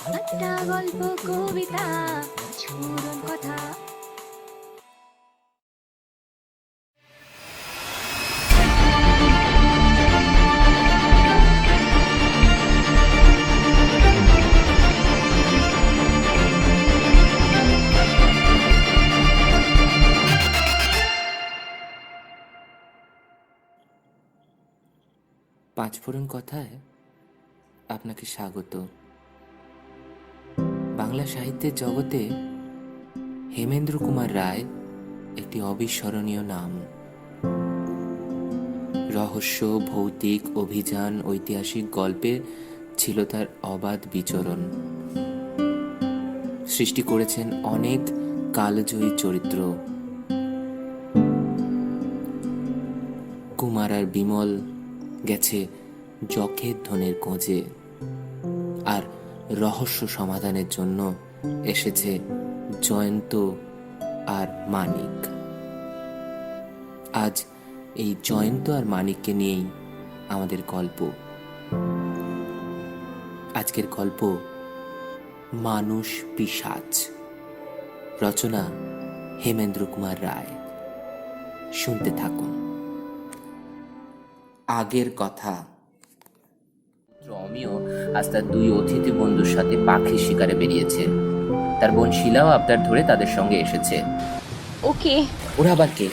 একটা গল্প, কবিতা, পুরন কথা। পাঁচফোড়ন কথায় আপনাকে স্বাগত। বাংলা সাহিত্যের জগতে হেমেন্দ্র কুমার রায় একটি অবিস্মরণীয় নাম। রহস্য, ভৌতিক, অভিযান, ঐতিহাসিক গল্পে ছিল তার অবাধ বিচরণ। সৃষ্টি করেছেন অনেক কালজয়ী চরিত্র। কুমার আর বিমল গেছে যক্ষের ধনের খোঁজে, আর রহস্য সমাধানের জন্য এসেছে জয়ন্ত আর মানিক। আজ এই জয়ন্ত আর মানিককে নিয়েই আমাদের গল্প। আজকের গল্প মানুষ পিশাচ। রচনা হেমেন্দ্র কুমার রায়। শুনতে থাকুন। আগের কথা। অমিয় আজ তার দুই অতিথি বন্ধুর সাথে পাখি শিকারে বেরিয়েছে। তার বোন শিলাও আবদার ধরে তাদের সঙ্গে এসেছে। ওকে, ওরা আবার কে?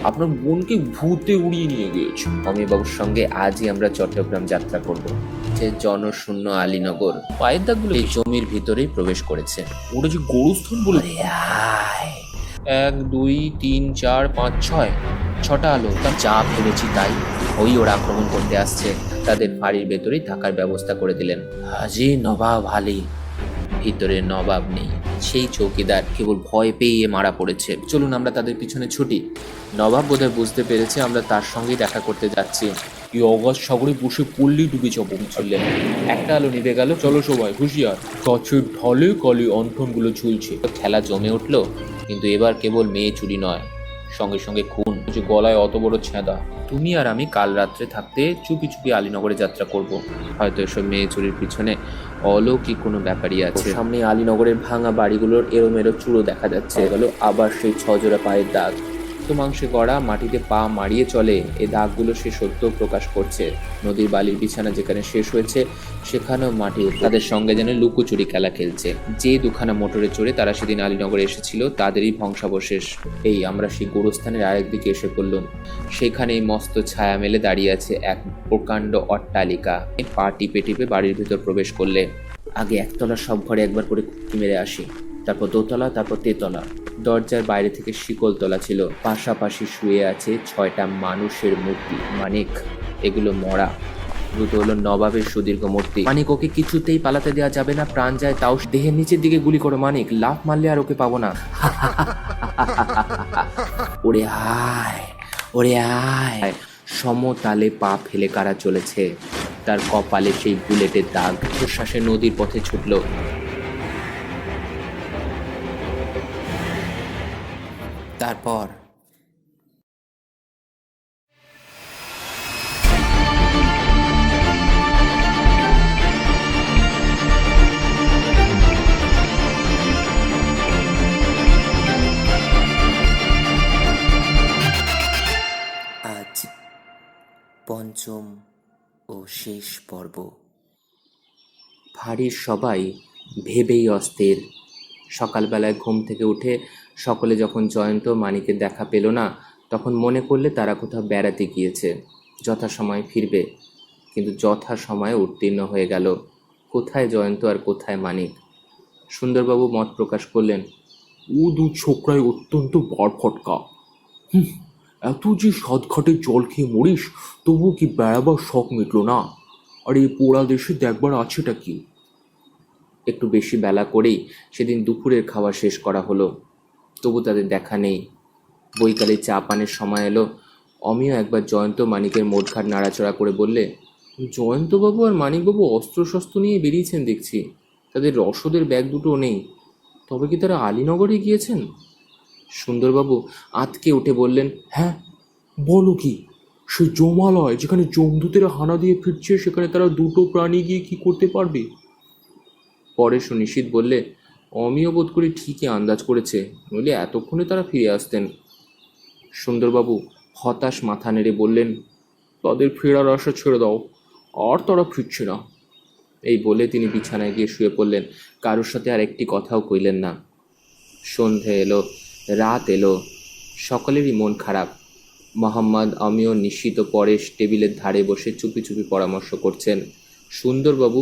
আপনার বোনকে ভূতে উড়িয়ে নিয়ে গিয়েছে। অমিবাবুর সঙ্গে আজই আমরা চট্টগ্রাম যাত্রা করব। যে জনশূন্য আলীনগর পায়ের দাগগুলো এই জমির ভিতরেই প্রবেশ করেছে। ওটা যে গোরস্থান বলে। 1 2 3 4 5 6 ছটা আলো। তার যা ভেবেছি তাই। ওই ওরা আক্রমণ করতে আসছে। তাদের বাড়ির ভেতরেই থাকার ব্যবস্থা করে দিলেন। হাজি নবাব আলী। ভিতরে নবাব নেই, সেই চৌকিদার কেবল ভয় পেয়ে মারা পড়েছে। চলুন আমরা তাদের পিছনে ছুটি। নবাব বোধহয় বুঝতে পেরেছে আমরা তার সঙ্গেই দেখা করতে যাচ্ছি। এই অগাধ সাগরে বসে পড়লেই ডুবে যাবো চললেন। একটা আলো নিভে গেল। চলো সবাই হুঁশিয়ার, গাছের ঢালে কালি অন্থনগুলো ঝুলছে। খেলা জমে উঠলো, কিন্তু এবার কেবল মেয়ে চুরি নয়, সঙ্গে সঙ্গে খুন। যে গলায় অত বড় ছেঁদা। তুমি আর আমি কাল রাত্রে থাকতে চুপি চুপি আলীনগরে যাত্রা করব। হয়তো এসব মেয়ে চুরির পিছনে অলৌকিক কোনো ব্যাপারই আছে। সামনে আলীনগরের ভাঙা বাড়িগুলোর এলোমেলো চূড়ো দেখা যাচ্ছে। গেল আবার সেই ছজোড়া পায়ের দাগ। মাংসে গড়া, মাটিতে পা মারিয়ে চলে। এই দাগগুলো সে সত্য প্রকাশ করছে। নদীর বালির বিছানা যেখানে শেষ হয়েছে, সেখানেও মাটি তাদের সঙ্গে যেন লুকোচুরি খেলা খেলছে। যে দুখানা মোটরে চড়ে তারা সেদিন আলীনগরে এসেছিল, তাদেরই ধ্বংসাবশেষ। এই আমরা সেই গোরস্থানের আরেক দিকে এসে পড়লাম। সেখানেই মস্ত ছায়া মেলে দাঁড়িয়ে আছে এক প্রকাণ্ড অট্টালিকা। পা টিপে টিপে বাড়ির ভিতর প্রবেশ করলে আগে একতলার সব ঘরে একবার করে খুঁটি মেরে আসি, তারপর দোতলা, তারপর তেতলা। দরজার বাইরে থেকে শিকল তোলা ছিল। পাশাপাশি শুয়ে আছে 6টা মানুষের মূর্তি। মানিক, এগুলো মরা। দ্রুত হলো নবাবের সুদীর্ঘ মূর্তি। মানিক, ওকে কিছুতেই পালাতে দেওয়া যাবে না। প্রাণ যায় তাও। দেহের নিচের দিকে গুলি করো মানিক, লাফ মারলে আর ওকে পাবো না। ওরে আয়, ওরে আয়। সমতালে পা ফেলে কারা চলেছে। তার কপালে সেই বুলেটের দাগ। প্রশ্বাসে নদীর পথে ছুটল। তারপর আজ পঞ্চম ও শেষ পর্ব। ভারীর সবাই ভেবেই অস্থির। সকালবেলায় ঘুম থেকে উঠে সকলে যখন জয়ন্ত মানিকের দেখা পেল না, তখন মনে করলে তারা কোথাও বেড়াতে গিয়েছে, যথাসময়ে ফিরবে। কিন্তু যথাসময়ে উত্তীর্ণ হয়ে গেল। কোথায় জয়ন্ত আর কোথায় মানিক? সুন্দরবাবু মত প্রকাশ করলেন। ও দু ছোকরায় অত্যন্ত বার ফটকা। এত যে সাতঘাটে জল খেয়ে মরিস, তবু কি বেড়াবার শখ মিটলো না? আর এই পোড়া দেশে দেখবার আছেটা কি? একটু বেশি বেলা করেই সেদিন দুপুরের খাওয়া শেষ করা হলো, তবু তাদের দেখা নেই। বৈকালে চা পানের সময় এলো। অমিয় একবার জয়ন্ত মানিকের মোটঘাট নাড়াচড়া করে বললে, জয়ন্তবাবু আর মানিকবাবু অস্ত্রশস্ত্র নিয়ে বেরিয়েছেন দেখছি। তাদের রসদের ব্যাগ দুটো নেই। তবে কি তারা আলীনগরে গিয়েছেন? সুন্দরবাবু আঁতকে উঠে বললেন, হ্যাঁ, বলো কি? সে জমালয় যেখানে জমদূতেরা হানা দিয়ে ফিরছে, সেখানে তারা দুটো প্রাণী গিয়ে কি করতে পারবে? পরে সুনিশ্চিত বললে, অমিয় বোধ করি ঠিকই আন্দাজ করেছে, নইলে এতক্ষণে তারা ফিরে আসতেন। সুন্দরবাবু হতাশ মাথা নেড়ে বললেন, তাদের ফেরার আশা ছেড়ে দাও, আর তারা ফিরছে না। এই বলে তিনি বিছানায় গিয়ে শুয়ে পড়লেন, কারোর সাথে আর একটি কথাও কইলেন না। সন্ধে এলো, রাত এলো, সকলেরই মন খারাপ। মোহাম্মদ, আমিও, নিশ্চিত পরেশ টেবিলের ধারে বসে চুপি চুপি পরামর্শ করছেন। সুন্দরবাবু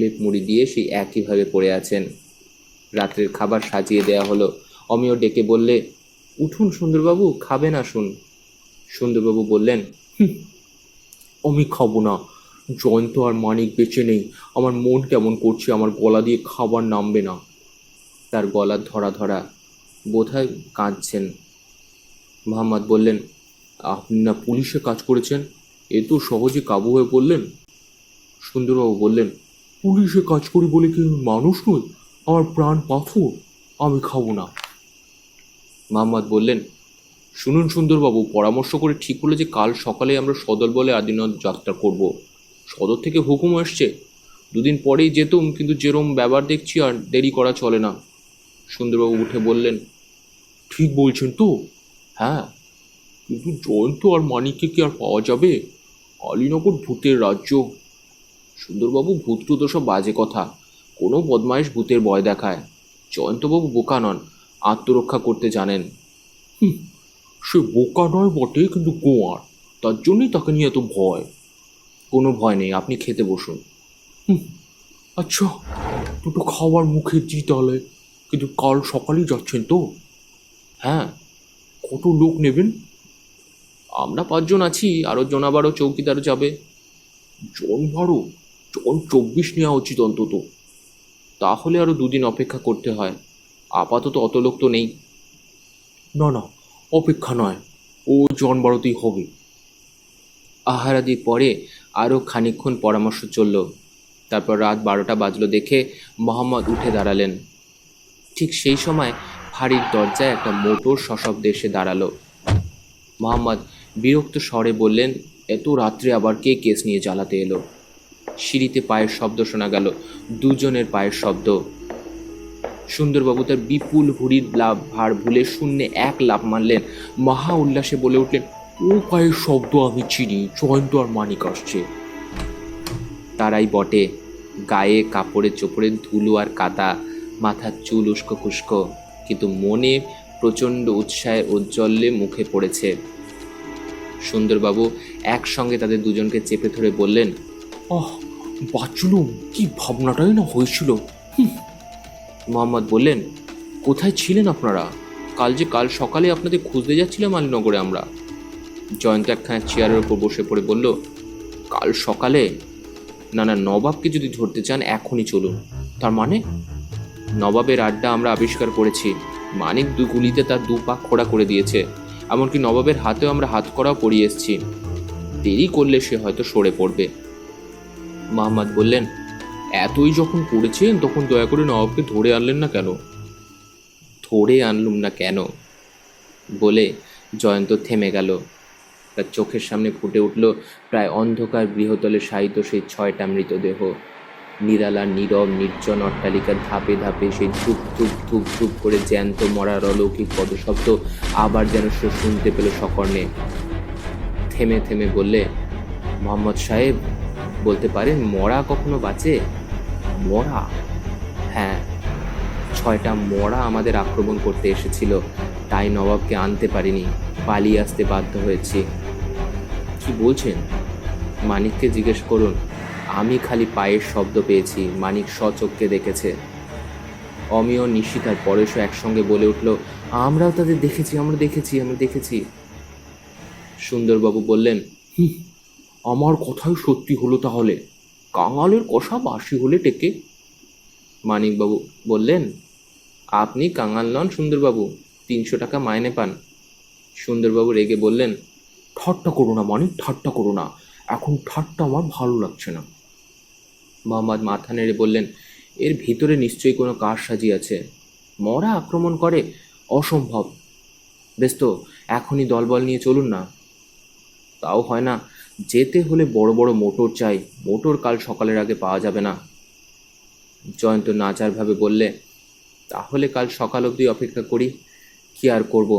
লেপ মুড়ি দিয়ে সেই একইভাবে পড়ে আছেন। রাত্রের খাবার সাজিয়ে দেয়া হলো। অমিয় ডেকে বললে, উঠুন সুন্দরবাবু, খাবেন আসুন। সুন্দরবাবু বললেন, আমি খাবো না। জয়ন্ত আর মানিক বেঁচে নেই, আমার মন কেমন করছে, আমার গলা দিয়ে খাবার নামবে না। তার গলা ধরা ধরা, বোধহয় কাঁদছেন। মোহাম্মদ বললেন, আপনি না পুলিশে কাজ করেছেন, এ তো সহজে কাবু হয়ে পড়লেন। সুন্দরবাবু বললেন, পুলিশে কাজ করি বলে কি মানুষ নই? আমার প্রাণ পাথর, আমি খাবো না। মোহাম্মদ বললেন, শুনুন সুন্দরবাবু, পরামর্শ করে ঠিক হলো যে কাল সকালে আমরা সদর বলে আদিনাথ যাত্রা করব। সদর থেকে হুকুম আসছে, দুদিন পরেই যেতুম, কিন্তু যেরম ব্যবহার দেখছি আর দেরি করা চলে না। সুন্দরবাবু উঠে বললেন, ঠিক বলছেন তো? হ্যাঁ, কিন্তু জয়ন্ত আর মানিককে কি আর পাওয়া যাবে? আলীনগর ভূতের রাজ্য। সুন্দরবাবু, ভূত টুত সব বাজে কথা। কোনো বদমাইশ ভূতের ভয় দেখায়। জয়ন্তবাবু বোকা নন, আত্মরক্ষা করতে জানেন। সে বোকা নয় বটে, কিন্তু গোয়ার, তার জন্যই তাকে নিয়ে এত ভয়। কোনো ভয় নেই, আপনি খেতে বসুন। আচ্ছা, দুটো খাওয়ার মুখে দিই তাহলে, কিন্তু কাল সকালেই যাচ্ছেন তো? হ্যাঁ। কত লোক নেবেন? আমরা 5 জন আছি, আরও জনাবারও চৌকিদারও যাবে। জন 12? জন 24 নেওয়া উচিত অন্তত। তাহলে আরও 2 দিন অপেক্ষা করতে হয়, আপাতত অত লোক তো নেই। না না, অপেক্ষা নয়, ও জন 12তেই হবে। আহারাদির পরে আরও খানিকক্ষণ পরামর্শ চলল। তারপর রাত 12টা বাজলো দেখে মোহাম্মদ উঠে দাঁড়ালেন। ঠিক সেই সময় ফাঁড়ির দরজায় একটা মোটর সশব্দে এসে দাঁড়ালো। মোহাম্মদ বিরক্ত স্বরে বললেন, এত রাত্রে আবার কে কেস নিয়ে জ্বালাতে এলো? সিঁড়িতে পায়ের শব্দ শোনা গেল, 2 জনের পায়ের শব্দ। সুন্দরবাবু তার বিপুল হুড়ির ভার ভুলে শূন্যে 1 লাফ মারলেন, মহা উল্লাসে বলে উঠলেন, ও পায়ের শব্দ আমি চিনি, জয়ন্ত আর মানিক আসছে। তারাই বটে, গায়ে কাপড়ে চোপড়ে ধুলো আর কাদা, মাথার চুল উস্কো খুস্কো, কিন্তু মনে প্রচণ্ড উৎসাহে ঔজ্জ্বল্যে মুখে পড়েছে। সুন্দরবাবু একসঙ্গে তাদের 2 জনকে চেপে ধরে বললেন, আহ, বাঁচলুম, কি ভাবনাটাই না হয়েছিল। মোহাম্মদ বললেন, কোথায় ছিলেন আপনারা? কাল সকালে আপনাদের খুঁজতে যাচ্ছিলাম আলীনগরে আমরা। জয়ন্ত একখানা চেয়ারের ওপর বসে পড়ে বলল, কাল সকালে? না, নবাবকে যদি ধরতে চান এখনই চলুন। তার মানে? নবাবের আড্ডা আমরা আবিষ্কার করেছি। মানিক 2 গুলিতে তার 2 পা খোড়া করে দিয়েছে, এমনকি নবাবের হাতেও আমরা হাতকড়াও পরিয়ে এসেছি। দেরি করলে সে হয়তো সরে পড়বে। মোহাম্মদ বললেন, এতই যখন করেছেন তখন দয়া করে নবাবকে ধরে আনলেন না কেন? ধরে আনলুম না কেন বলে জয়ন্ত থেমে গেল। তার চোখের সামনে ফুটে উঠল প্রায় অন্ধকার গৃহতলে শায়িত সেই 6টা মৃতদেহ। নিরালা নীরব নির্জন অট্টালিকার ধাপে ধাপে সেই ধূপ ধূপ ধূপ ধূপ করে জ্যান্ত মরার অলৌকিক পদশব্দ আবার যেন সে শুনতে পেল সকর্ণে। থেমে থেমে বললে, মোহাম্মদ সাহেব, বলতে পারেন মরা কখনো বাঁচে? মরা? হ্যাঁ, 6টা মরা আমাদের আক্রমণ করতে এসেছিল, তাই নবাবকে আনতে পারিনি, পালিয়ে আসতে বাধ্য হয়েছি। কি বলছেন? মানিককে জিজ্ঞেস করুন, আমি খালি পায়ের শব্দ পেয়েছি, মানিক স্বচক্ষে দেখেছে। অমিয়, নিশ্চিত আর পরেশও একসঙ্গে বলে উঠল, আমরাও তাদের দেখেছি, আমরা দেখেছি। সুন্দরবাবু বললেন, আমার কথাই সত্যি হলো তাহলে। কাঙালের কষা বাসি হলে টেকে। মানিকবাবু বললেন, আপনি কাঙাল নন সুন্দরবাবু, 300 টাকা মাইনে পান। সুন্দরবাবু রেগে বললেন, ঠাট্টা করো না মানিক, ঠাট্টা করো না, এখন ঠাট্টা আমার ভালো লাগছে না। মোহাম্মদ মাথা নেড়ে বললেন, এর ভিতরে নিশ্চয়ই কোনো কারসাজি আছে। মরা আক্রমণ করে? অসম্ভব। বেশ তো, এখনই দলবল নিয়ে চলুন না। তাও হয় না, যেতে হলে বড় বড় মোটর চাই, মোটর কাল সকালের আগে পাওয়া যাবে না। জয়ন্ত নাচারভাবে বললে, তাহলে কাল সকাল অবধি অপেক্ষা করি, কি আর করব।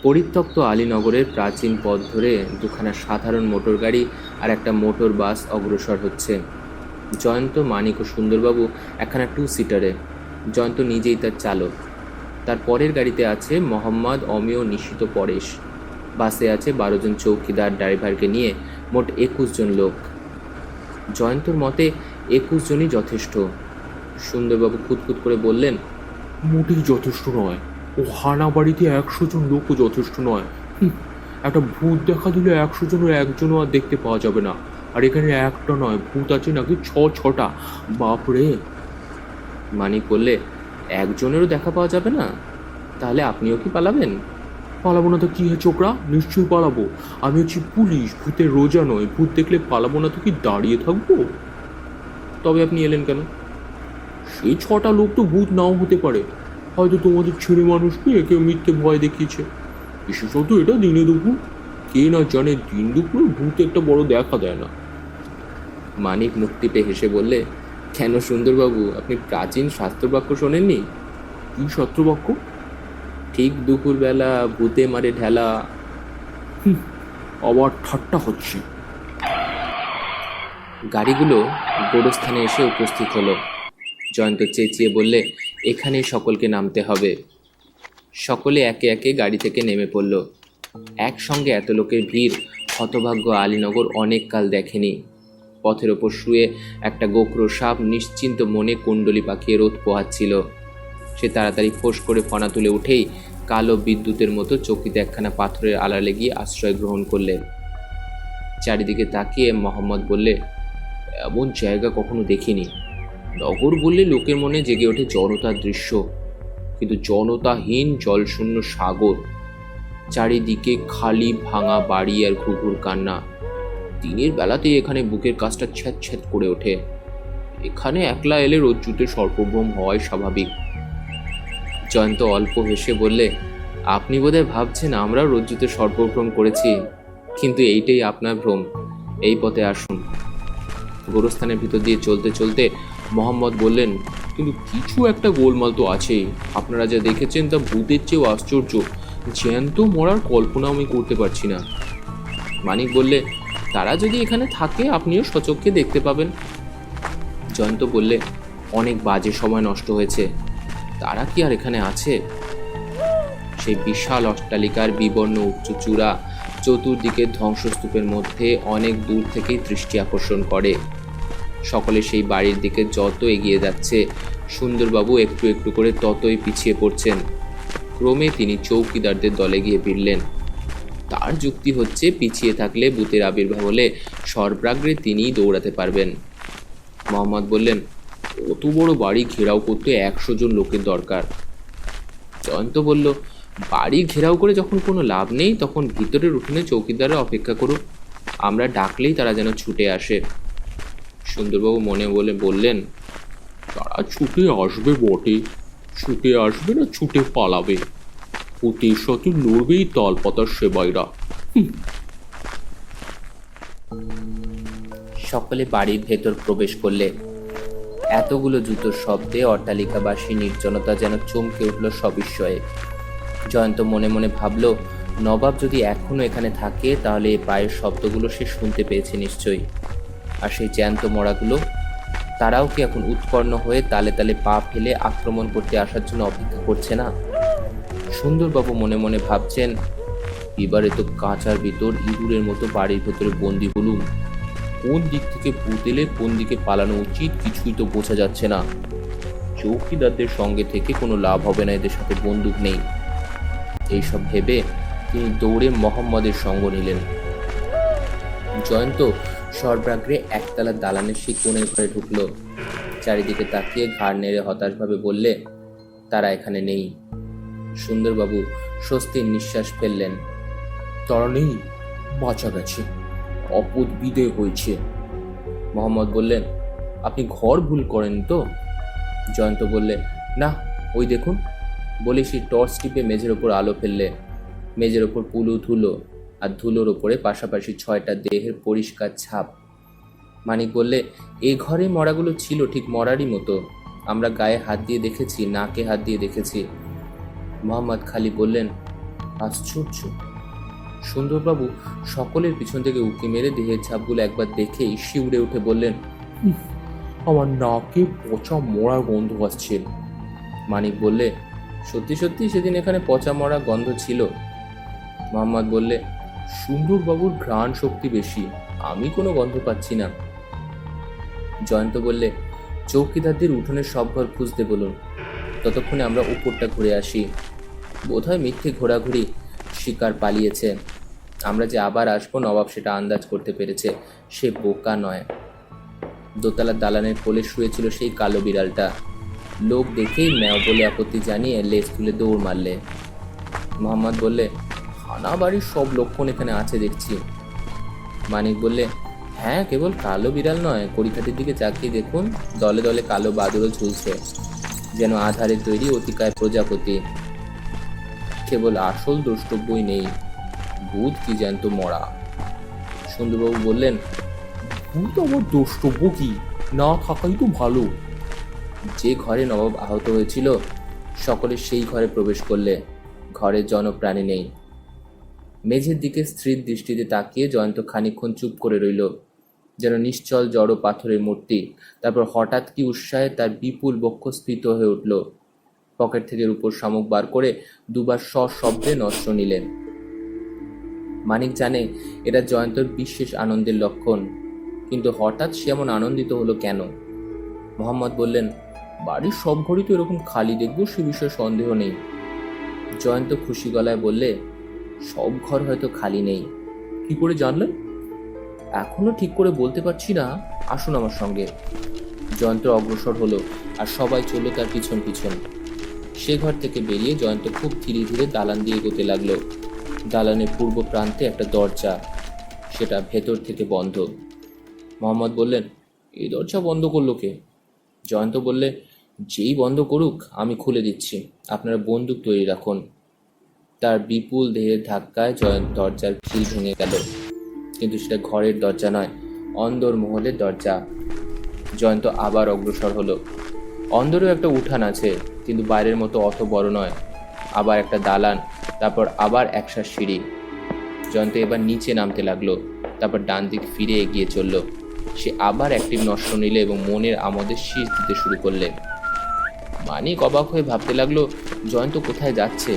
পরিত্যক্ত আলীনগরের প্রাচীন পথ ধরে দুখানা সাধারণ মোটর গাড়ি আর একটা মোটর বাস অগ্রসর হচ্ছে। জয়ন্ত, মানিক ও সুন্দরবাবু একখানা 2 সিটারে। জয়ন্ত নিজেই তার চালক। তার পরের গাড়িতে আছে মোহাম্মদ, অমিয়, নিশিত, পরেশ। বাসে আছে 12 জন চৌকিদার ড্রাইভারকে নিয়ে মোট 21 জন লোক। জয়ন্তর মতে 21 জনই যথেষ্ট। সুন্দরবাবু খুঁতখুত করে বললেন, মোটেই যথেষ্ট নয়। ও হানা বাড়িতে 100 জন লোকও যথেষ্ট নয়। একটা ভূত দেখা দিলে 100 জনের একজনও আর দেখতে পাওয়া যাবে না। আর এখানে একটা নয়, ভূত আছে নাকি 6-6টা। বাপরে! মানিক বললে, একজনেরও দেখা পাওয়া যাবে না? তাহলে আপনিও কি পালাবেন? পালাবো না তো কি হে ছোকরা, নিশ্চয়ই পালাবো। আমি হচ্ছি পুলিশ, ভূতের রোজা নয়। ভূত দেখলে পালাবো না তো কি দাঁড়িয়ে থাকবো? তবে আপনি এলেন কেন? সেই 6টা লোক তো ভূত নাও হতে পারে। হয়তো তোমাদের ছেলে মানুষকে কেউ মিথ্যে ভয় দেখিয়েছে। বিশেষত এটা দিনে দুপুর। কে না জানে দিন দুপুরে ভূত একটা বড় দেখা দেয় না। মানিক মুখ টিপে হেসে বললে, কেন সুন্দরবাবু, আপনি প্রাচীন শাস্ত্রবাক্য শোনেননি? কি শাস্ত্রবাক্য? ঠিক দুপুরবেলা ভূতে মারে ঢেলা। আবার ঠাট্টা হচ্ছে। গাড়িগুলো গোরস্থানে এসে উপস্থিত হলো। জয়ন্ত চেঁচিয়ে বললে, এখানেই সকলকে নামতে হবে। সকলে একে একে গাড়ি থেকে নেমে পড়ল। একসঙ্গে এত লোকের ভিড় হতভাগ্য আলীনগর অনেক কাল দেখেনি। পথের ওপর শুয়ে একটা গোখরো সাপ নিশ্চিন্ত মনে কুণ্ডলি পাকিয়ে রোদ পোহাচ্ছিল। সে তাড়াতাড়ি ফোঁস করে ফনা তুলে উঠেই কালো বিদ্যুতের মতো চকিতে একখানা পাথরের আড়ালে গিয়ে আশ্রয় গ্রহণ করলে। চারিদিকে তাকিয়ে মোহাম্মদ বললে, এমন জায়গা কখনো দেখিনি। নগর বললে লোকের মনে জেগে ওঠে জনতার দৃশ্য, কিন্তু জনতাহীন জলশূন্য সাগর। চারিদিকে খালি ভাঙা বাড়ি আর ঘুঘুর কান্না। দিনের বেলাতেই এখানে বুকের কাজটা ছ্যাঁত ছ্যাঁত করে ওঠে। এখানে একলা এলে রজ্জুতে সর্পভ্রম হওয়াই স্বাভাবিক। জয়ন্ত অল্প হেসে বললে, আপনি বোধহয় ভাবছেন আমরাও রজ্জুতে সর্পভ্রম করেছি, কিন্তু এইটাই আপনার ভ্রম। এই পথে আসুন। গোরস্থানের ভিতর দিয়ে চলতে চলতে মোহাম্মদ বললেন, কিন্তু কিছু একটা গোলমাল তো আছেই। আপনারা যা দেখেছেন তা ভূতের চেয়েও আশ্চর্য। জ্যান্ত মরার কল্পনা আমি করতে পারছি না। মানিক বললে, তারা যদি এখানে থাকে আপনিও সচক্ষে দেখতে পাবেন। জয়ন্ত বললে, অনেক বাজে সময় নষ্ট হয়েছে। তারা কি আর এখানে আছে? সেই বিশাল অট্টালিকার বিবর্ণ উচ্চ চূড়া চতুর্দিকে ধ্বংসস্তূপের মধ্যে অনেক দূর থেকেই দৃষ্টি আকর্ষণ করে। সকলে সেই বাড়ির দিকে যত এগিয়ে যাচ্ছে সুন্দরবাবু একটু একটু করে ততই পিছিয়ে পড়ছেন। ক্রমে তিনি চৌকিদারদের দলে গিয়ে ভিড়লেন। তার যুক্তি হচ্ছে, পিছিয়ে থাকলে ভূতের আবির্ভাব হলে সর্বাগ্রে তিনিই দৌড়াতে পারবেন। মোহাম্মদ বললেন, অত বড় বাড়ি ঘেরাও করতে 100 জন লোকের দরকার। জয়ন্ত বলল, বাড়ি ঘেরাও করে যখন কোনো লাভ নেই তখন ভিতরের উঠোনে চৌকিদাররা অপেক্ষা করুক, আমরা ডাকলেই তারা যেন ছুটে আসে। সুন্দরবাবু মনে বলে বললেন, তারা ছুটে আসবে বটে, ছুটে আসবে না ছুটে পালাবে। ভূতের সাথে লড়বেই তালপাতার সেবাইরা। সকলে বাড়ির ভেতর প্রবেশ করলে। এতগুলো জুতোর শব্দে অট্টালিকাবাসী নির্জনতা যেন চমকে উঠল সবিস্ময়ে। জয়ন্ত মনে মনে ভাবল, নবাব যদি এখনো এখানে থাকে তাহলে এই পায়ের শব্দগুলো সে শুনতে পেয়েছে নিশ্চয়ই। আর সেই জ্যান্ত মরাগুলো, তারাও কি এখন উৎকর্ণ হয়ে তালে তালে পা ফেলে আক্রমণ করতে আসার জন্য অপেক্ষা করছে না? সুন্দরবাবু মনে মনে ভাবছেন, এবারে তো কাঁচার ভিতর ইঁদুরের মতো বাড়ির ভেতরে বন্দি হলুম। কোন দিক থেকে ভূত এলে কোন দিকে পালানো উচিত কিছুই তো বোঝা যাচ্ছে না। চৌকিদারদের সঙ্গে থেকে কোনো লাভ হবে না, এদের সাথে বন্দুক নেই। এইসব ভেবে তিনি দৌড়ে মোহাম্মদের সঙ্গ নিলেন। জয়ন্ত সর্বাগ্রে একতলা দালানের সেই কোণের ঘরে ঢুকল। চারিদিকে তাকিয়ে ঘাড় নেড়ে হতাশভাবে বললে, তারা এখানে নেই। সুন্দরবাবু স্বস্তির নিঃশ্বাস ফেললেন। তারা নেই, বাঁচা গেছে, অপদ বিদে হয়েছে। মোহাম্মদ বললেন, আপনি ঘর ভুল করেন তো? জয়ন্ত বললে, না, ওই দেখুন। বলে সেই টর্চ টিপে মেঝের ওপর আলো ফেললে। মেঝের ওপর পুলু ধুলো, আর ধুলোর ওপরে পাশাপাশি 6টা দেহের পরিষ্কার ছাপ। মানিক বললে, এই ঘরে মরাগুলো ছিল ঠিক মরারই মতো। আমরা গায়ে হাত দিয়ে দেখেছি, নাকে হাত দিয়ে দেখেছি। মোহাম্মদ খালি বললেন, আশ্চর্য। সুন্দরবাবু সকলের পিছন থেকে উঁকি মেরে দেহের ছাপগুলো একবার দেখেই শিউরে উঠে বললেন, আমার নাকে পচা মরার গন্ধ আসছে। মানিক বললে, সত্যি সত্যি সেদিন এখানে পচা মরা গন্ধ ছিল? মোহাম্মদ বললে, সুন্দরবাবুর ঘ্রাণ শক্তি বেশি, আমি কোনো গন্ধ পাচ্ছি না। জয়ন্ত বললে, চৌকিদারদের উঠোনের সব ঘর খুঁজতে বলুন, ততক্ষণে আমরা উপরটা ঘুরে আসি। বোধহয় মিথ্যে ঘোরাঘুরি, শিকার পালিয়েছে। আমরা যে আবার আসবো নবাব সেটা আন্দাজ করতে পেরেছে, সে বোকা নয়। দোতলার দালানের কোলে শুয়েছিল সেই কালো বিড়ালটা। লোক দেখেই ম্যাও বলে আপত্তি জানিয়ে লেজ তুলে দৌড় মারলে। মোহাম্মদ বললে, থানা বাড়ির সব লক্ষণ এখানে আছে দেখছি। মানিক বললে, হ্যাঁ, কেবল কালো বিড়াল নয়, কড়িকাঠির দিকে তাকিয়ে দেখুন, দলে দলে কালো বাদুড়ও ঝুলছে, যেন আধারে তৈরি অতিকায় প্রজাপতি। কেবল আসল দ্রষ্টব্যই নেই, ভূত কি জ্যান্ত মরা। সুন্দরবাবু বললেন, ভূত আমার দ্রষ্টব্য কি? না থাকাই তো ভালো। যে ঘরে নবাব আহত হয়েছিল সকলে সেই ঘরে প্রবেশ করলে। ঘরে জনপ্রাণী নেই। মেঝের দিকে স্থির দৃষ্টিতে তাকিয়ে জয়ন্ত খানিকক্ষণ চুপ করে রইল, যেন নিশ্চল জড় পাথরের মূর্তি। তারপর হঠাৎ কি উৎসাহে তার বিপুল বক্ষ স্ফীত হয়ে উঠল। পকেট থেকে রূপোর শামুক বার করে দুবার সশব্দে নস্য নিলেন। মানিক জানে এটা জয়ন্তর বিশেষ আনন্দের লক্ষণ, কিন্তু হঠাৎ সে এমন আনন্দিত হলো কেন? মোহাম্মদ বললেন, বাড়ির সব ঘরই তো এরকম খালি দেখব, সে বিষয়ে সন্দেহ নেই। জয়ন্ত খুশি গলায় বললে, সব ঘর হয়তো খালি নেই। কি করে জানলেন? এখনো ঠিক করে বলতে পারছি না, আসুন আমার সঙ্গে। জয়ন্ত অগ্রসর হলো, আর সবাই চলল তার পিছন পিছন। সে ঘর থেকে বেরিয়ে জয়ন্ত খুব ধীরে ধীরে দালান দিয়ে এগোতে লাগলো। দালানের পূর্ব প্রান্তে একটা দরজা, সেটা ভেতর থেকে বন্ধ। মোহাম্মদ বললেন, এই দরজা বন্ধ করলো কে? জয়ন্ত বললে, যেই বন্ধ করুক আমি খুলে দিচ্ছি, আপনারা বন্দুক তৈরি রাখুন। তার বিপুল দেহের ধাক্কায় দরজার খিল ভেঙে গেল, কিন্তু সেটা ঘরের দরজা নয়, অন্দর মহলের দরজা। জয়ন্ত আবার অগ্রসর হলো। অন্দরেও একটা উঠান আছে, কিন্তু বাইরের মতো অত বড় নয়। আবার একটা দালান, তারপর আবার একশা সিঁড়ি। জয়ন্ত এবার নিচে নামতে লাগলো, তারপর ডান দিক ফিরে এগিয়ে চলল। সে আবার একটি নস্য নিলে এবং মনের আমোদে শীষ দিতে শুরু করলে। মানিক অবাক হয়ে ভাবতে লাগলো, জয়ন্ত কোথায় যাচ্ছে?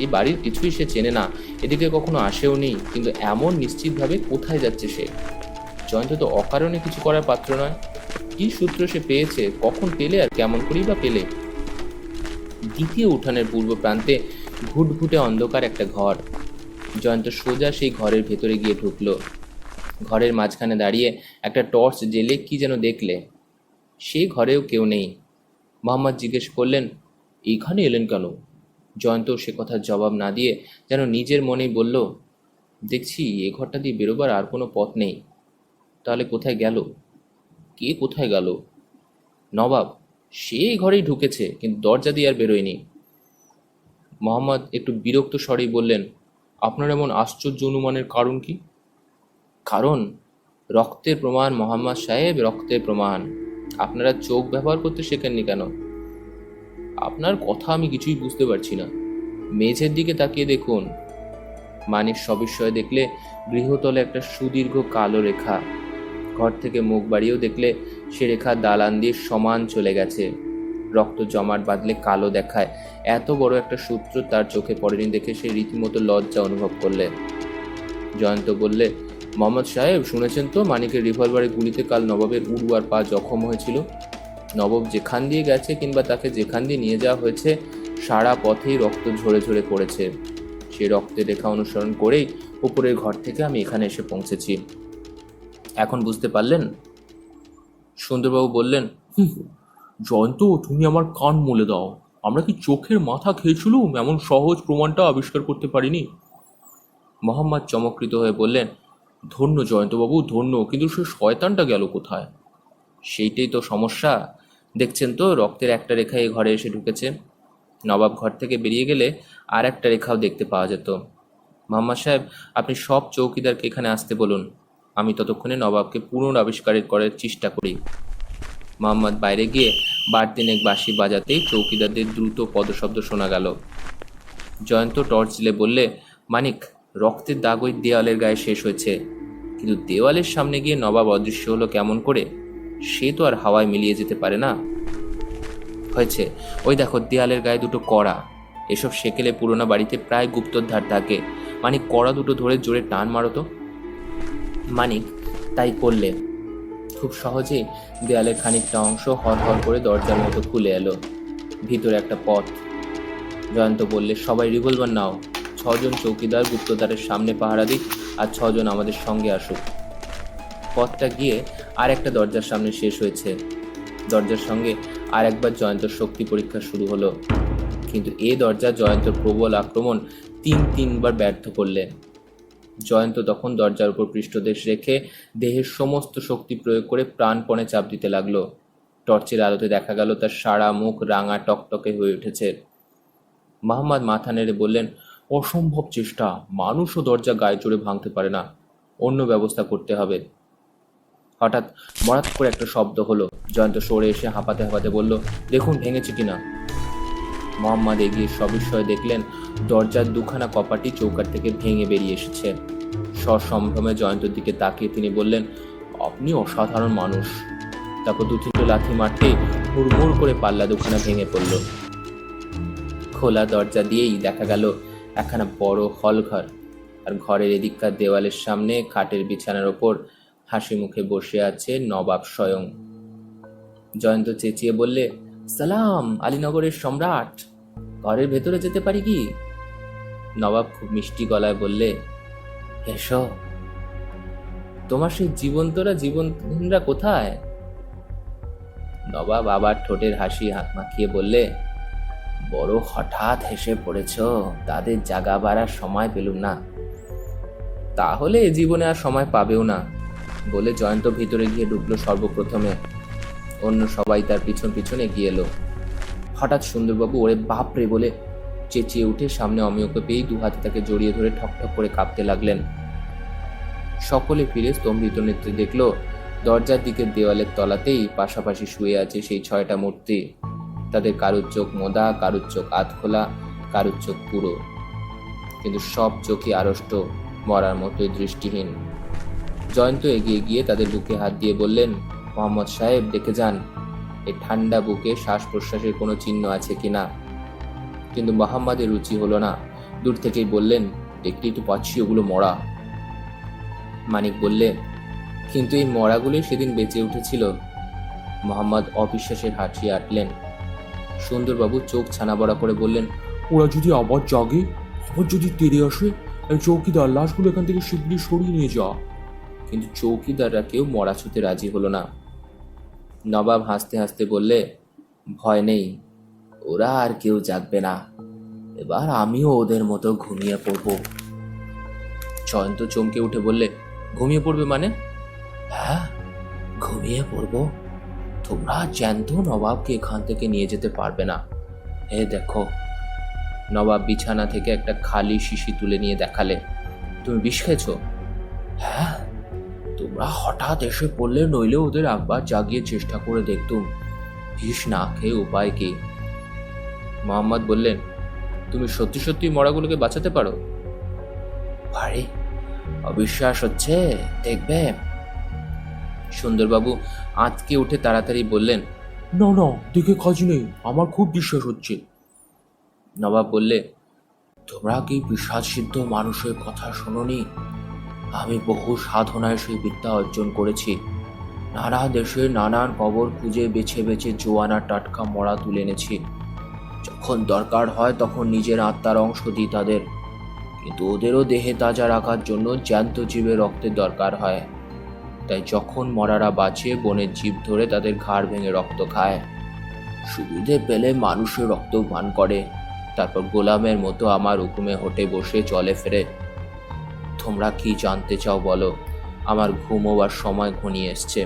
এই বাড়ির কিছুই সে চেনে না, এদিকে কখনো আসেও নি, কিন্তু এমন নিশ্চিতভাবে কোথায় যাচ্ছে সে? জয়ন্ত তো অকারণে কিছু করার পাত্র নয়। কি সূত্র সে পেয়েছে, কখন পেলে, আর কেমন করেই বা পেলে? দ্বিতীয় উঠানের পূর্ব প্রান্তে ঘুটঘুটে অন্ধকার একটা ঘর। জয়ন্ত সোজা সেই ঘরের ভেতরে গিয়ে ঢুকলো। ঘরের মাঝখানে দাঁড়িয়ে একটা টর্চ জেলে কি যেন দেখলে। সেই ঘরেও কেউ নেই। মোহাম্মদ জিজ্ঞেস করলেন, এইখানে এলেন কেন? জয়ন্ত সে কথার জবাব না দিয়ে যেন নিজের মনেই বলল, দেখছি এ ঘরটা দিয়ে বেরোবার আর কোনো পথ নেই। তাহলে কোথায় গেল? কে কোথায় গেল? নবাব, সেই ঘরেই ঢুকেছে, কিন্তু দরজা দিয়ে আর বেরোয়নি। মোহাম্মদ একটু বিরক্ত স্বরেই বললেন, আপনার এমন আশ্চর্য অনুমানের কারণ কি? কারণ রক্তের প্রমাণ মোহাম্মদ সাহেব, রক্তের প্রমাণ। আপনারা চোখ ব্যবহার করতে শেখেননি কেন? আপনার কথা আমি কিছুই বুঝতে পারছি না। মেঝের দিকে তাকিয়ে দেখুন। মানিক সবিস্ময়ে দেখলে গৃহতলে একটা সুদীর্ঘ কালো রেখা। ঘর থেকে মুখ বাড়িয়েও দেখলে সে রেখা দালান দিয়ে সমান চলে গেছে। রক্ত জমাট বাঁধলে কালো দেখায়, এত বড় একটা সূত্র তার চোখে পড়েনি দেখে সে রীতিমতো লজ্জা অনুভব করলে। জয়ন্ত বললে, মোহাম্মদ সাহেব, শুনেছেন তো মানিকের রিভলভারের গুলিতে কাল নবাবের উড়ুয়ার পা জখম হয়েছিল। নবাব যেখান দিয়ে গেছে কিংবা তাকে যেখান দিয়ে নিয়ে যাওয়া হয়েছে, সারা পথেই রক্ত ঝরে ঝরে পড়েছে। সেই রক্তের রেখা অনুসরণ করেই উপরের ঘর থেকে আমি এখানে এসে পৌঁছেছি। এখন বুঝতে পারলেন? সুন্দরবাবু বললেন, জয়ন্ত, তুমি আমার কান মলে দাও। আমরা কি চোখের মাথা খেয়েছিলুম এমন সহজ প্রমাণটা আবিষ্কার করতে পারিনি? মোহাম্মদ চমৎকৃত হয়ে বললেন, ধন্য জয়ন্তবাবু, ধন্য, কিন্তু সে শয়তানটা গেল কোথায়? সেইটাই তো সমস্যা। দেখছেন তো, রক্তের একটা রেখা এই ঘরে এসে ঢুকেছে। নবাব ঘর থেকে বেরিয়ে গেলে আর একটা রেখাও দেখতে পাওয়া যেত। মোহাম্মদ সাহেব, আপনি সব চৌকিদারকে এখানে আসতে বলুন। আমি ততক্ষণে নবাবকে পুনরাবিষ্কার করার চেষ্টা করি। মোহাম্মদ বাইরে গিয়ে বার দিনেক বাঁশি বাজাতেই চৌকিদারদের দ্রুত পদশব্দ শোনা গেল। জয়ন্ত টর্চ জ্বেলে বললে, মানিক, রক্তের দাগ ওই দেওয়ালের গায়ে শেষ হয়েছে, কিন্তু দেওয়ালের সামনে গিয়ে নবাব অদৃশ্য হলো কেমন করে? সে তো আর হাওয়ায় মিলিয়ে যেতে পারে না। হয়েছে, ওই দেখো দেয়ালের গায়ে দুটো কড়া। এসব সেকেলে পুরোনো বাড়িতে প্রায় গুপ্তধার থাকে। মানিক, কড়া দুটো ধরে জোরে টান মারো তো। মানিক তাই করলে খুব সহজেই দেয়ালের খানিকটা অংশ হর করে দরজার মতো খুলে এলো। ভিতরে একটা পথ। জয়ন্ত বললে, সবাই রিভলভার নাও। 6 জন চৌকিদার গুপ্তদ্বারের সামনে পাহারা দিক, আর 6 জন আমাদের সঙ্গে আসুক। পথটা গিয়ে আর একটা দরজার সামনে শেষ হয়েছে। দরজার সঙ্গে আর একবার জয়ন্তর শক্তি পরীক্ষা শুরু হলো, কিন্তু এ দরজা জয়ন্তর প্রবল আক্রমণ 3বার ব্যর্থ করলে। জয়ন্ত তখন দরজার উপর পৃষ্ঠদেশ রেখে দেহের সমস্ত শক্তি প্রয়োগ করে প্রাণপণে চাপ দিতে লাগলো। টর্চের আলোতে দেখা গেল তার সারা মুখ রাঙা টকটকে হয়ে উঠেছে। মোহাম্মদ মাথা নেড়ে বললেন, অসম্ভব চেষ্টা, মানুষও দরজা গায়ে চড়ে ভাঙতে পারে না, অন্য ব্যবস্থা করতে হবে। হঠাৎ মরাত করে একটা শব্দ হলো। জয়ন্ত সরে এসে হাঁপাতে হাঁপাতে বলল, দেখুন ভেঙেছে কিনা। মোহাম্মদ এগিয়ে সবিস্ময়ে দেখলেন দরজার দুখানা কপাটি চৌকাঠ থেকে ভেঙে বেরিয়ে এসেছে। সসম্ভ্রমে জয়ন্তর দিকে তাকিয়ে তিনি বললেন, আপনি অসাধারণ মানুষ। তারপর 2-3টে লাথি মারতেই হুড়মুড় করে পাল্লা দুখানা ভেঙে পড়ল। খোলা দরজা দিয়েই দেখা গেল একখানা বড় হলঘর, আর ঘরের এদিককার দেওয়ালের সামনে খাটের বিছানার ওপর হাসি মুখে বসে আছে নবাব স্বয়ং। জয়ন্ত চেঁচিয়ে বললে, সালাম আলীনগরের সম্রাট, ঘরের ভেতরে যেতে পারি কি? নবাব খুব মিষ্টি গলায় বললে, এসো। তোমার সেই জীবনরা কোথায়? নবাব আবার ঠোঁটের হাসি মাখিয়ে বললে, বড় হঠাৎ হেসে পড়েছ, তাদের জাগাবার আর সময় পেলুম না। তাহলে এ জীবনে আর সময় পাবেও না, বলে জয়ন্ত ভিতরে গিয়ে ঢুকলো সর্বপ্রথমে। অন্য সবাই তার পিছন পিছন এগিয়ে এলো। হঠাৎ সুন্দরবাবু ওরে বাপরে বলে চেঁচিয়ে উঠে সামনে অমিয়কে পেয়েই 2 হাতে তাকে জড়িয়ে ধরে ঠকঠক করে কাঁপতে লাগলেন। সকলে ফিরে স্তম্ভিত নেত্রে দেখলো দরজার দিকের দেওয়ালের তলাতেই পাশাপাশি শুয়ে আছে সেই 6টা মূর্তি। তাদের কারুর চোখ মোদা, কারুর চোখ আধখোলা, কারুর চোখ পুরো, কিন্তু সব চোখই আড়ষ্ট, মরার মতোই দৃষ্টিহীন। জয়ন্ত এগিয়ে গিয়ে তাদের বুকে হাত দিয়ে বললেন, মোহাম্মদ সাহেব দেখে যান, এই ঠান্ডা বুকে শ্বাস প্রশ্বাসের কোনো চিহ্ন আছে কিনা। কিন্তু মোহাম্মদের রুচি হলো না। দূর থেকেই বললেন, দেখতেই তো পাচ্ছি ওগুলো মরা। মানিক বললে, কিন্তু এই মরাগুলোই সেদিন বেঁচে উঠেছিল। মোহাম্মদ অবিশ্বাসের হাসি আটলেন। সুন্দরবাবু চোখ ছানা বড়া করে বললেন, ওরা যদি আবার জাগে, আবার যদি তেড়ে আসে, এই চৌকিদার লাশগুলো এখান থেকে শিগগিরই সরিয়ে নিয়ে যা। কিন্তু চৌকিদাররা কেউ মরা ছুতে রাজি হলো না। নবাব হাসতে হাসতে বললে, ভয় নেই, ওরা আর কেউ জাগবে না, এবার আমিও ওদের মতো ঘুমিয়ে পড়ব। জয়ন্ত চমকে উঠে বললে, ঘুমিয়ে পড়বে মানে? হ্যাঁ, ঘুমিয়ে পড়ব। তোমরা জ্যান্ত নবাবকে এখান থেকে নিয়ে যেতে পারবে না। এ দেখো। নবাব বিছানা থেকে একটা খালি শিশি তুলে নিয়ে দেখালে। তুমি বিষ খেয়েছো? হ্যাঁ, তোমরা হঠাৎ এসে পড়লে, নইলে ওদের একবার জাগিয়ে চেষ্টা করে দেখতুম। বিষ না খেয়ে উপায় কি? মোহাম্মদ বললেন, তুমি সত্যি সত্যি মরাগুলোকে বাঁচাতে পারো? আরে অবিশ্বাস হচ্ছে, দেখবে। সুন্দরবাবু আঁতকে উঠে তাড়াতাড়ি বললেন, না না, দেখে কাজ নেই, আমার খুব বিশ্বাস হচ্ছে। নবাব বললে, তোমরা কি পিশাচ সিদ্ধ মানুষের কথা শোনোনি? আমি বহু সাধনায় সেই বিদ্যা অর্জন করেছি। নানা দেশে নানান কবর খুঁজে বেছে বেছে জোয়ানা টাটকা মরা তুলে এনেছি। যখন দরকার হয় তখন নিজের আত্মার অংশ দিই তাদের, কিন্তু ওদেরও দেহে তাজা রাখার জন্য জ্যান্ত জীবের রক্তের দরকার হয়। তাই যখন মরারা বাঁচে, বনের জীব ধরে তাদের ঘাড় ভেঙে রক্ত খায়। সুবিধে পেলে মানুষের রক্ত পান করে, তারপর গোলামের মতো আমার হুকুমে হোটে বসে চলে ফেরে। তোমরা কি জানতে চাও বলো? আমার ঘুমোবার সময় ঘনিয়ে এসছে।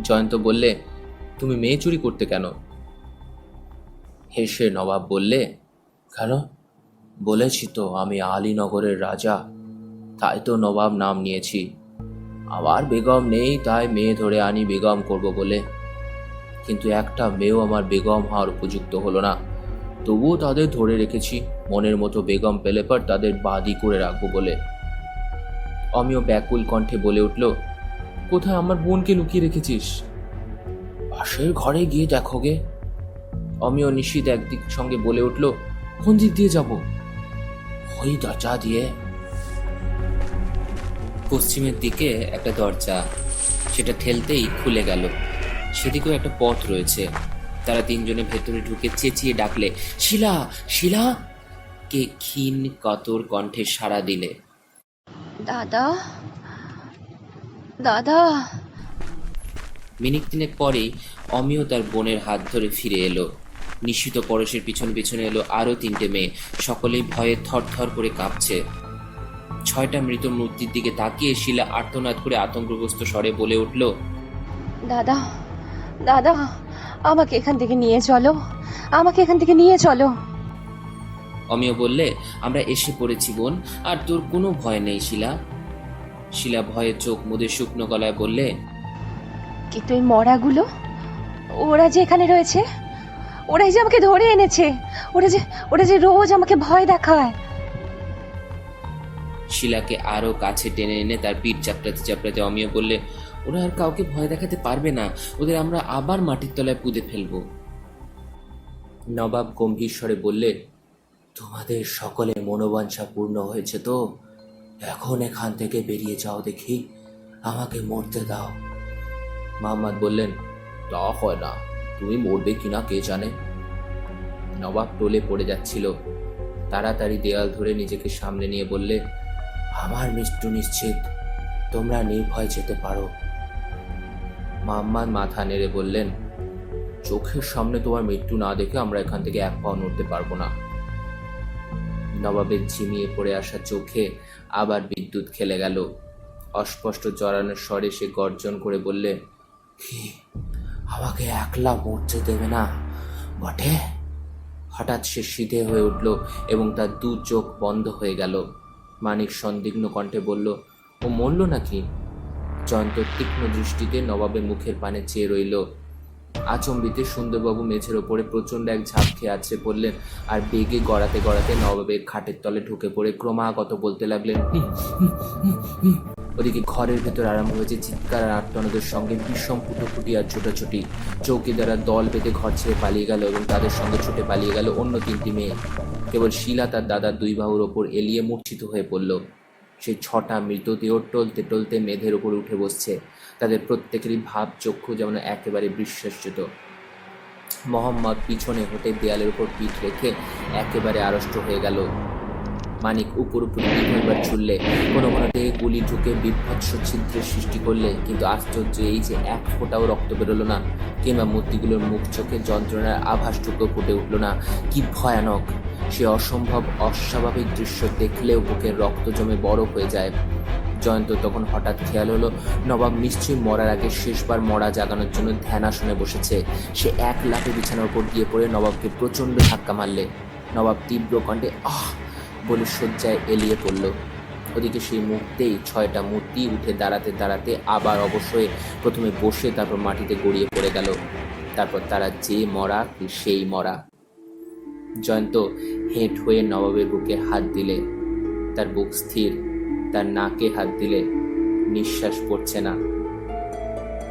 জয়ন্ত বললে, তুমি মেয়ে চুরি করতে কেন? হেসে নবাব বললে, কেন? বলেছি তো আমি আলীনগরের রাজা। তাই তো নবাব নাম নিয়েছি। আমার বেগম নেই, তাই মেয়ে ধরে আনি বেগম করব বলে। কিন্তু একটা মেয়েও আমার বেগম হওয়ার উপযুক্ত হলো না, তবুও তাদের ধরে রেখেছি মনের মতো বেগম পেলে পর তাদের বাদী করে রাখবো বলে। অমিয় ব্যাকুল কণ্ঠে বলে উঠল, কোথায় আমার বোনকে লুকিয়ে রেখেছিস? পাশের ঘরে গিয়ে দেখো গে। অমিয় নিশ্চিত একদিক সঙ্গে বলে উঠল, কোন দিক দিয়ে যাব? ওই দরজা দিয়ে। পশ্চিমের দিকে একটা দরজা, সেটা ঠেলতেই খুলে গেল। সেদিকেও একটা পথ রয়েছে। তারা তিনজনে ভেতরে ঢুকে চেঁচিয়ে ডাকলে, শিলা, শিলা! কে ক্ষীণ কাতর কণ্ঠে সাড়া দিলে, দাদা, দাদা। মিনিট তিনেক পরেই অমিয় তার বোনের হাত ধরে ফিরে এলো। নিশ্চিত পরশের পিছনে পিছনে এলো আরো 3টে মেয়ে, সকলেই ভয়ে থরথর করে কাঁপছে। 6টা মৃত মূর্তির দিকে তাকিয়ে শিলা আর্তনাদ করে আতঙ্কগ্রস্ত স্বরে বলে উঠল, দাদা, দাদা, আমাকে এখান থেকে নিয়ে চলো, আমাকে এখান থেকে নিয়ে চলো। অমিয় বললে, আমরা এসে পড়েছি বোন, আর তোর কোনো ভয় নেই শিলা। শিলা ভয়ে চোখ মুদে শুকনো গলায় বললে, কিন্তু এই মরাগুলো, ওরা যে এখানে রয়েছে, ওরাই যে আমাকে ধরে এনেছে, ওরা যে রোজ আমাকে ভয় দেখায়। শিলাকে আরো কাছে টেনে এনে তার পিঠ চাপড়াতে চাপড়াতে অমিয় বললে, ওরা আর কাউকে ভয় দেখাতে পারবে না, ওদের আমরা আবার মাটির তলায় পুঁতে ফেলবো। নবাব গম্ভীর স্বরে বললে, তোমাদের সকলের মনোবাঞ্ছা পূর্ণ হয়েছে তো? এখন এখান থেকে বেরিয়ে যাও দেখি, আমাকে মরতে দাও। মোহাম্মদ বললেন, তা হয় না, তুমি মরবে কিনা কে জানে। নবাব টলে পড়ে যাচ্ছিল। তাড়াতাড়ি দেয়াল ধরে নিজেকে সামনে নিয়ে বললে, আমার মৃত্যু নিশ্চিত, তোমরা নির্ভয় যেতে পারো। মোহাম্মদ মাথা নেড়ে বললেন, চোখের সামনে তোমার মৃত্যু না দেখে আমরা এখান থেকে এক পাও নড়তে পারবো না। নবাবের ঝিমিয়ে পড়ে আসা চোখে আবার বিদ্যুৎ খেলে গেল। অস্পষ্ট জড়ানোর স্বরে সে গর্জন করে বললে, কি আমাকে একলা মরতে দেবে না বটে? হঠাৎ সে সিধে হয়ে উঠল এবং তার 2 চোখ বন্ধ হয়ে গেল। মানিক সন্দিগ্ধ কণ্ঠে বলল, ও মরল নাকি? জয়ন্ত তীক্ষ্ণ দৃষ্টিতে নবাবের মুখের পানে চেয়ে রইল। আচম্বিতে সুন্দরবাবু মেঝের ওপরে প্রচণ্ড এক ঝাঁপ খেয়ে আছড়ে পড়লেন আর বেগে গড়াতে গড়াতে নবাবের খাটের তলে ঢুকে পড়ে ক্রমাগত বলতে লাগলেন। ওদিকে ঘরের ভেতর আরম্ভ হয়েছে চিৎকার আর আর্তনাদের সঙ্গে বিষম ফুটোফুটি আর ছোটাছুটি। চৌকিদাররা দল বেঁধে ঘর ছেড়ে পালিয়ে গেল এবং তাদের সঙ্গে ছুটে পালিয়ে গেল অন্য 3টি মেয়ে। কেবল শিলা তার দাদার 2 বাহুর ওপর এলিয়ে মূর্ছিত হয়ে পড়ল। সেই 6টা মৃতদেহ টলতে টলতে মেঝের ওপর উঠে বসছে। তাদের প্রত্যেকেরই ভাব চক্ষু যেমন একেবারে বিশ্বাসযোগ্য। মোহাম্মদ পিছনে হতে দেয়ালের উপর পিঠ রেখে একেবারে আড়ষ্ট হয়ে গেল। মানিক উপর বিভলবার ছুড়লে, কোনো কোনো দিকে গুলি ঢুকে বিভৎস ছিদ্রের সৃষ্টি করলে, কিন্তু আশ্চর্য এই যে এক ফোঁটাও রক্ত বেরোলো না, কিংবা মূর্তিগুলোর মুখ চোখে যন্ত্রণার আভাসটুকু ফুটে উঠল না। কি ভয়ানক! সে অসম্ভব অস্বাভাবিক দৃশ্য দেখলেও বুকের রক্ত জমে বরফ হয়ে যায়। জয়ন্ত তখন হঠাৎ খেয়াল হলো, নবাব নিশ্চয়ই মরার আগে শেষবার মরা জাগানোর জন্য ধ্যানাসনে বসেছে। সে এক লাফে বিছানার উপর গিয়ে পড়ে নবাবকে প্রচণ্ড ধাক্কা মারলে। নবাব তীব্র কণ্ঠে আহ বলে শয্যায় এলিয়ে পড়ল। ওদিকে সেই মুহূর্তেই 6টা মূর্তি উঠে দাঁড়াতে দাঁড়াতে আবার অবশ্যই প্রথমে বসে তারপর মাটিতে গড়িয়ে পড়ে গেল। তারপর তারা যে মরা সেই মরা। জয়ন্ত হেঁট হয়ে নবাবের বুকে হাত দিলে, তার বুক স্থির। তার নাকে হাত দিলে, নিঃশ্বাস পড়ছে না।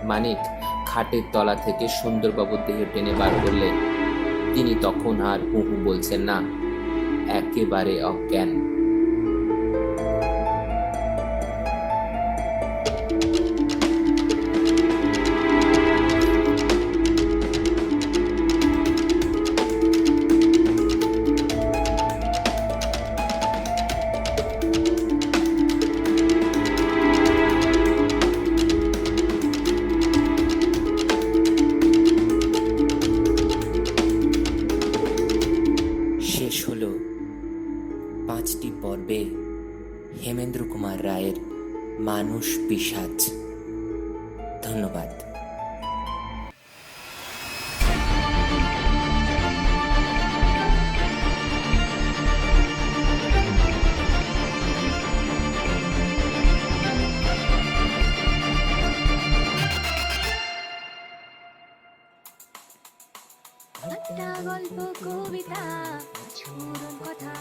মানিক খাটের তলা থেকে সুন্দরবাবুর দেহ টেনে বার করলে। তিনি তখন আর হু হু বলছেন না, একেবারে অজ্ঞান। শেষ হলো 5টি পর্বে হেমেন্দ্র কুমার রায়ের মানুষ পিশাচ। ধন্যবাদ। ঠাট্টা গল্প কবিতা স্ফুরণ কথা